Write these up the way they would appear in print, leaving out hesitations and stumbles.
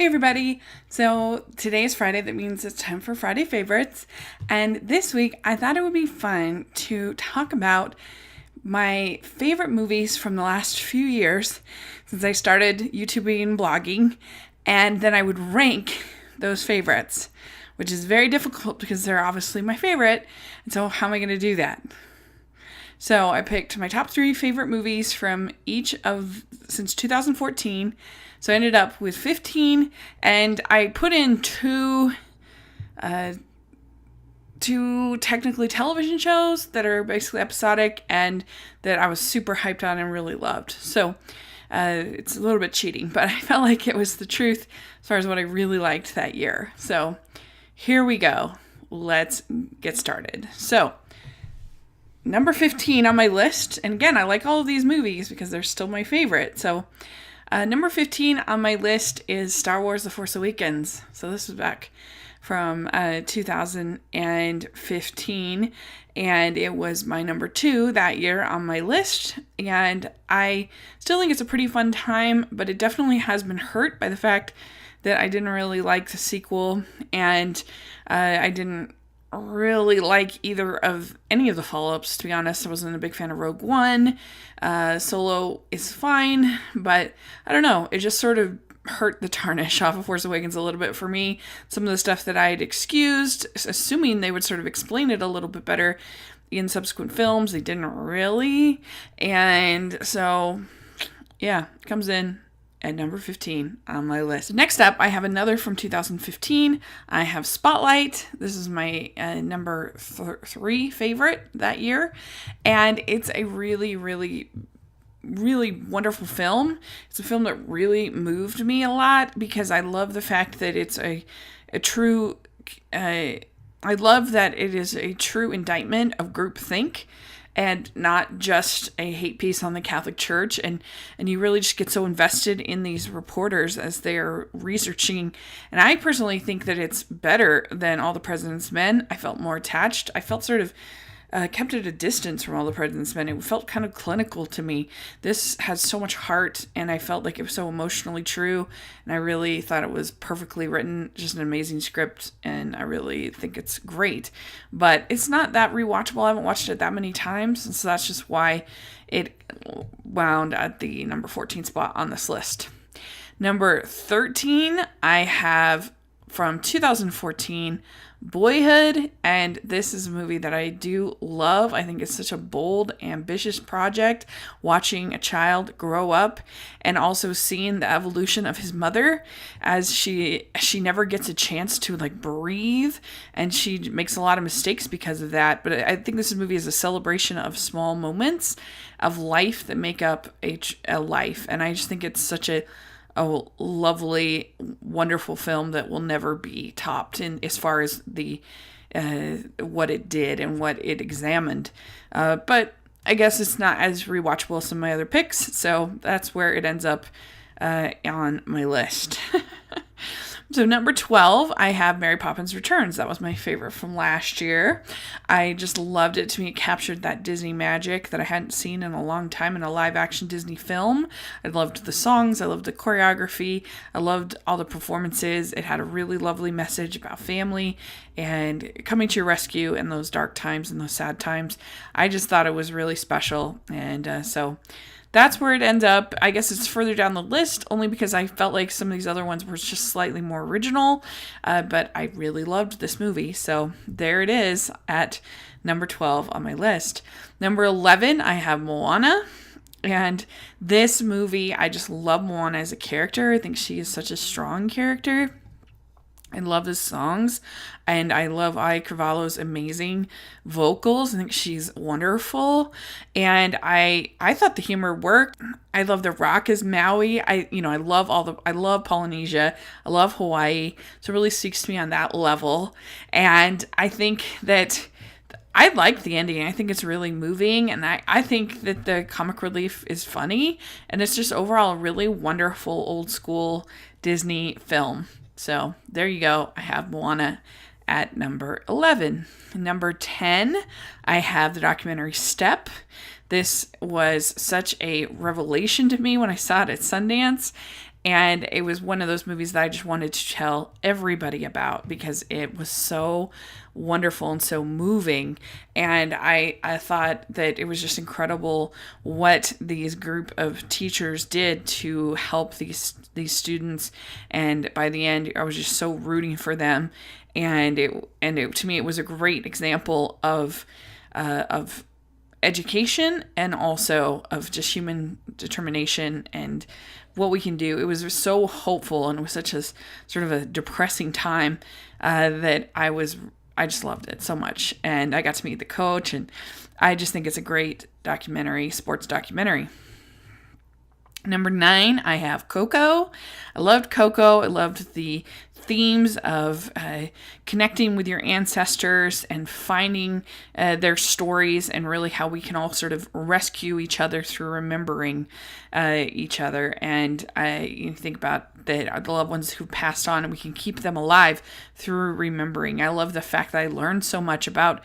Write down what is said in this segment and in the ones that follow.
Hey everybody! So today is Friday, that means it's time for Friday Favorites. And this week I thought it would be fun to talk about my favorite movies from the last few years since I started YouTubing and blogging. And then I would rank those favorites, which is very difficult because they're obviously my favorite. And so how am I going to do that? So I picked my top 3 favorite movies from since 2014. So I ended up with 15, and I put in two technically television shows that are basically episodic and that I was super hyped on and really loved. So it's a little bit cheating, but I felt like it was the truth as far as what I really liked that year. So here we go. Let's get started. So number 15 on my list, and again, I like all of these movies because they're still my favorite. So number 15 on my list is Star Wars The Force Awakens. So this was back from 2015, and it was my number 2 that year on my list. And I still think it's a pretty fun time, but it definitely has been hurt by the fact that I didn't really like the sequel, and I didn't really like any of the follow-ups, to be honest. I wasn't a big fan of Rogue One. Solo is fine, but I don't know, it just sort of hurt the tarnish off of Force Awakens a little bit for me. Some of the stuff that I'd excused, assuming they would sort of explain it a little bit better in subsequent films, they didn't really. And so, yeah, it comes in at number 15 on my list. Next up, I have another from 2015. I have Spotlight. This is my number 3 favorite that year. And it's a really, really, really wonderful film. It's a film that really moved me a lot because I love the fact that it's a true... I love that it is a true indictment of groupthink and not just a hate piece on the Catholic Church. And you really just get so invested in these reporters as they're researching. And I personally think that it's better than All the President's Men. I felt more attached. I felt sort of kept at a distance from All the President's Men. It felt kind of clinical to me. This has so much heart, and I felt like it was so emotionally true, and I really thought it was perfectly written, just an amazing script, and I really think it's great. But it's not that rewatchable. I haven't watched it that many times, and so that's just why it wound at the number 14 spot on this list. Number 13, I have from 2014, Boyhood, and this is a movie that I do love. I think it's such a bold, ambitious project, watching a child grow up and also seeing the evolution of his mother as she never gets a chance to breathe, and she makes a lot of mistakes because of that. But I think this movie is a celebration of small moments of life that make up a life, and I just think it's such a lovely, wonderful film that will never be topped in as far as the what it did and what it examined. But I guess it's not as rewatchable as some of my other picks, so that's where it ends up on my list. So number 12, I have Mary Poppins Returns. That was my favorite from last year. I just loved it. To me, it captured that Disney magic that I hadn't seen in a long time in a live-action Disney film. I loved the songs. I loved the choreography. I loved all the performances. It had a really lovely message about family and coming to your rescue in those dark times and those sad times. I just thought it was really special, and so that's where it ends up. I guess it's further down the list only because I felt like some of these other ones were just slightly more original, but I really loved this movie. So there it is at number 12 on my list. Number 11, I have Moana. And this movie, I just love Moana as a character. I think she is such a strong character. I love the songs, and I love Ai Carvalho's amazing vocals. I think she's wonderful, and I thought the humor worked. I love The Rock as Maui. I love Polynesia. I love Hawaii. So it really speaks to me on that level, and I think that I like the ending. I think it's really moving, and I think that the comic relief is funny, and it's just overall a really wonderful old school Disney film. So there you go. I have Moana at number 11. Number 10, I have the documentary Step. This was such a revelation to me when I saw it at Sundance. And it was one of those movies that I just wanted to tell everybody about because it was so wonderful and so moving. And I thought that it was just incredible what these group of teachers did to help these students. And by the end, I was just so rooting for them. And it to me, it was a great example of education and also of just human determination and what we can do. It was so hopeful, and it was such a sort of a depressing time that I just loved it so much. And I got to meet the coach, and I just think it's a great documentary, sports documentary. Number 9, I have Coco. I loved Coco. I loved the themes of connecting with your ancestors and finding their stories, and really how we can all sort of rescue each other through remembering each other. And you think about the loved ones who passed on, and we can keep them alive through remembering. I love the fact that I learned so much about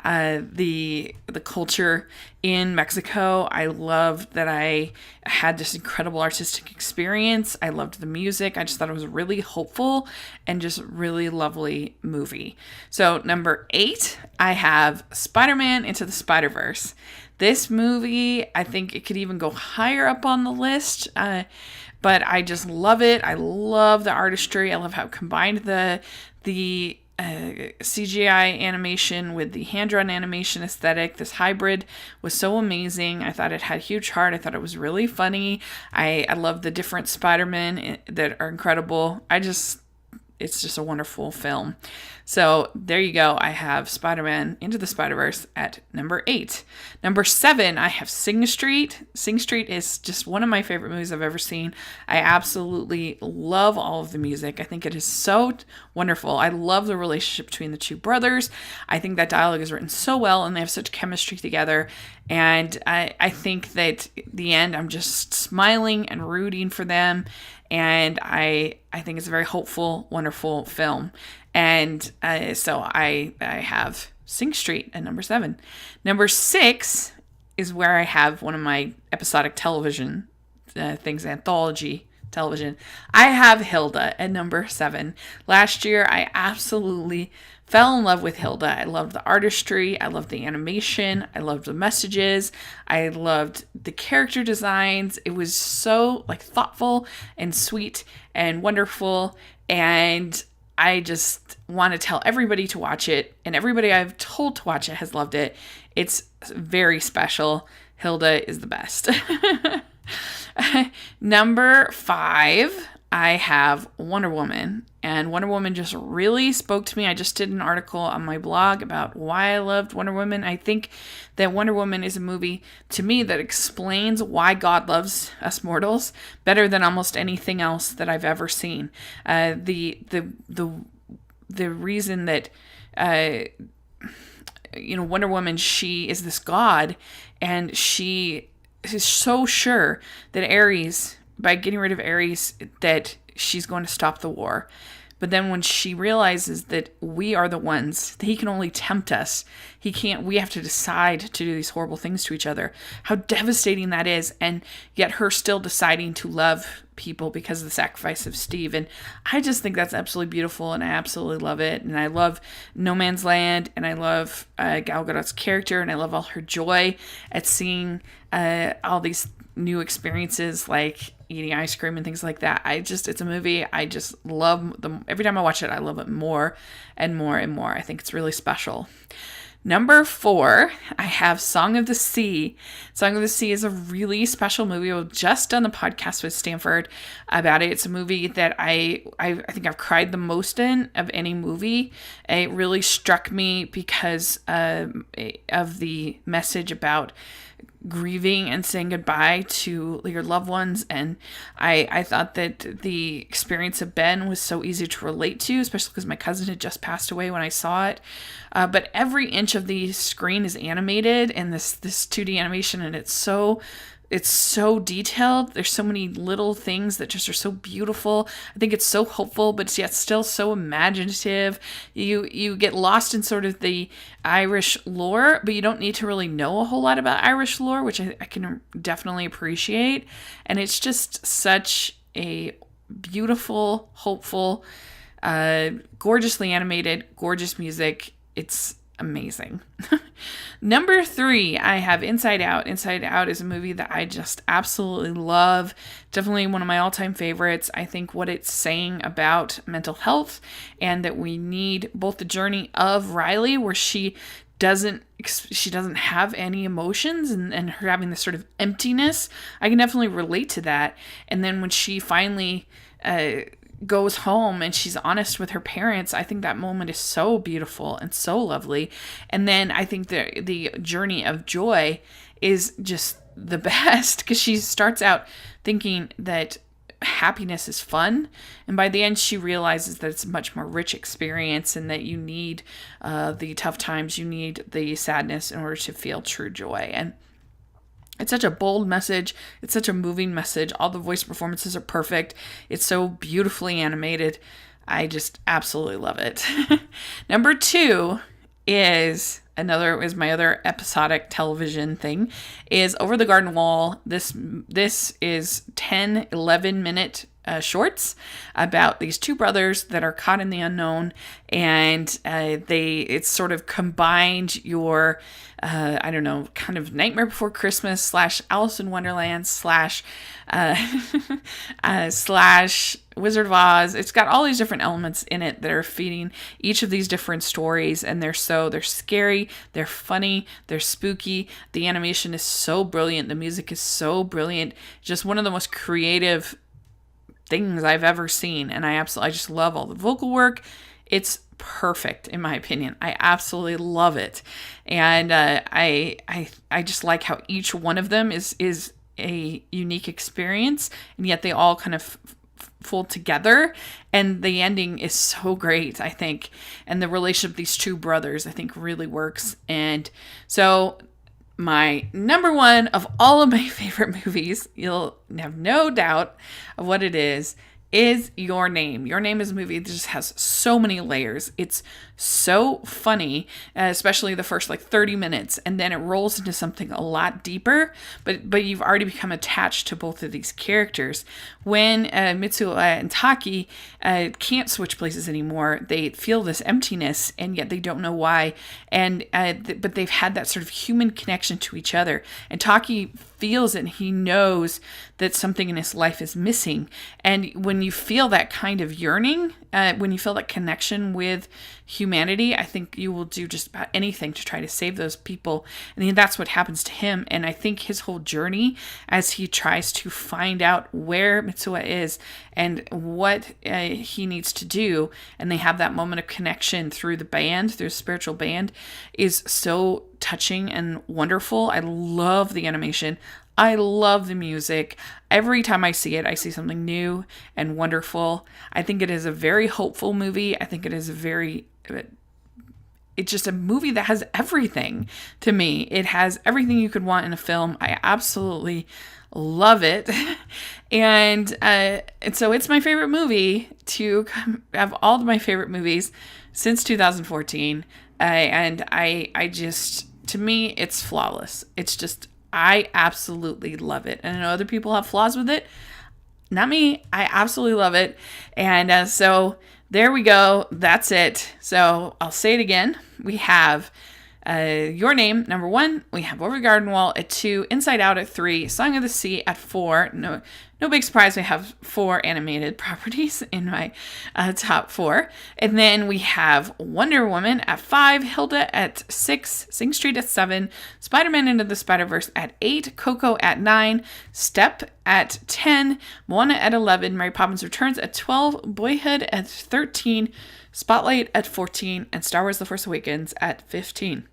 the culture in Mexico. I loved that I had this incredible artistic experience. I loved the music. I just thought it was really hopeful and just really lovely movie. So number 8, I have Spider-Man Into the Spider-Verse. This movie, I think it could even go higher up on the list, but I just love it. I love the artistry. I love how it combined the CGI animation with the hand-drawn animation aesthetic. This hybrid was so amazing. I thought it had a huge heart. I thought it was really funny. I love the different Spider-Men that are incredible. It's just a wonderful film. So there you go. I have Spider-Man Into the Spider-Verse at number 8. Number 7, I have Sing Street. Sing Street is just one of my favorite movies I've ever seen. I absolutely love all of the music. I think it is so wonderful. I love the relationship between the two brothers. I think that dialogue is written so well, and they have such chemistry together. And I think that at the end, I'm just smiling and rooting for them. And I think it's a very hopeful, wonderful film. And so I have Sing Street at number 7. Number 6 is where I have one of my episodic television things, anthology television. I have Hilda at number 7. Last year, I absolutely fell in love with Hilda. I loved the artistry. I loved the animation. I loved the messages. I loved the character designs. It was so thoughtful and sweet and wonderful. And I just want to tell everybody to watch it. And everybody I've told to watch it has loved it. It's very special. Hilda is the best. Number 5, I have Wonder Woman. And Wonder Woman just really spoke to me. I just did an article on my blog about why I loved Wonder Woman. I think that Wonder Woman is a movie, to me, that explains why God loves us mortals better than almost anything else that I've ever seen. The reason that Wonder Woman, she is this god, and she is so sure that Ares, by getting rid of Ares, that she's going to stop the war. But then when she realizes that we are the ones, that he can only tempt us, we have to decide to do these horrible things to each other, how devastating that is. And yet her still deciding to love people because of the sacrifice of Steve. And I just think that's absolutely beautiful, and I absolutely love it. And I love No Man's Land, and I love Gal Gadot's character, and I love all her joy at seeing all these new experiences like eating ice cream and things like that. It's a movie I just love. Every time I watch it, I love it more and more and more. I think it's really special. Number 4, I have Song of the Sea. Song of the Sea is a really special movie. We've just done the podcast with Stanford about it. It's a movie that I think I've cried the most in of any movie. It really struck me because of the message about grieving and saying goodbye to your loved ones. And I thought that the experience of Ben was so easy to relate to, especially because my cousin had just passed away when I saw it. But every inch of the screen is animated in this 2D animation, and it's so detailed. There's so many little things that just are so beautiful. I think it's so hopeful, but yet still so imaginative. You get lost in sort of the Irish lore, but you don't need to really know a whole lot about Irish lore, which I can definitely appreciate. And it's just such a beautiful, hopeful, gorgeously animated, gorgeous music. It's amazing. Number 3, I have Inside Out. Inside Out is a movie that I just absolutely love. Definitely one of my all-time favorites. I think what it's saying about mental health, and that we need both the journey of Riley, where she doesn't have any emotions, and her having this sort of emptiness. I can definitely relate to that. And then when she finally goes home and she's honest with her parents, I think that moment is so beautiful and so lovely. And then I think the journey of Joy is just the best, because she starts out thinking that happiness is fun, and by the end she realizes that it's a much more rich experience, and that you need the tough times, you need the sadness in order to feel true joy. And it's such a bold message. It's such a moving message. All the voice performances are perfect. It's so beautifully animated. I just absolutely love it. Number 2 is my other episodic television thing, is Over the Garden Wall. This is 10, 11-minute shorts about these two brothers that are caught in the unknown, and it's sort of combined your kind of Nightmare Before Christmas / Alice in Wonderland / Wizard of Oz. It's got all these different elements in it that are feeding each of these different stories, and they're scary, they're funny, they're spooky. The animation is so brilliant, the music is so brilliant. Just one of the most creative things I've ever seen, and I just love all the vocal work. It's perfect in my opinion. I absolutely love it, and I just like how each one of them is a unique experience, and yet they all kind of fold together, and the ending is so great, I think, and the relationship of these two brothers I think really works. And so my number 1 of all of my favorite movies, you'll have no doubt of what it is Your Name. Your Name is a movie that just has so many layers. It's so funny, especially the first 30 minutes, and then it rolls into something a lot deeper, but you've already become attached to both of these characters. When Mitsuo and Taki can't switch places anymore, they feel this emptiness, and yet they don't know why, and but they've had that sort of human connection to each other, and Taki feels it, and he knows that something in his life is missing. And when you feel that kind of yearning, when you feel that connection with humanity, I think you will do just about anything to try to save those people. And that's what happens to him. And I think his whole journey, as he tries to find out where Mitsuo is and what he needs to do, and they have that moment of connection through the spiritual band, is so touching and wonderful. I love the animation. I love the music. Every time I see it, I see something new and wonderful. I think it is a very hopeful movie. I think it is it's just a movie that has everything to me. It has everything you could want in a film. I absolutely love it. And so it's my favorite movie to have all of my favorite movies since 2014. And I just, to me, it's flawless. It's just, I absolutely love it. And I know other people have flaws with it. Not me. I absolutely love it. And so there we go. That's it. So I'll say it again. We have Your Name, number 1. We have Over the Garden Wall at 2. Inside Out at 3. Song of the Sea at 4. No big surprise, we have 4 animated properties in my top 4. And then we have Wonder Woman at 5, Hilda at 6, Sing Street at 7, Spider-Man Into the Spider-Verse at 8, Coco at 9, Step at 10, Moana at 11, Mary Poppins Returns at 12, Boyhood at 13, Spotlight at 14, and Star Wars The Force Awakens at 15.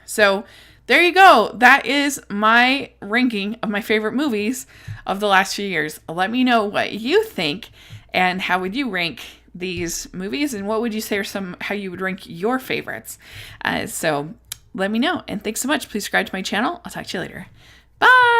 So there you go. That is my ranking of my favorite movies of the last few years. Let me know what you think, and how would you rank these movies, and what would you say are how you would rank your favorites. So let me know, and thanks so much. Please subscribe to my channel. I'll talk to you later. Bye!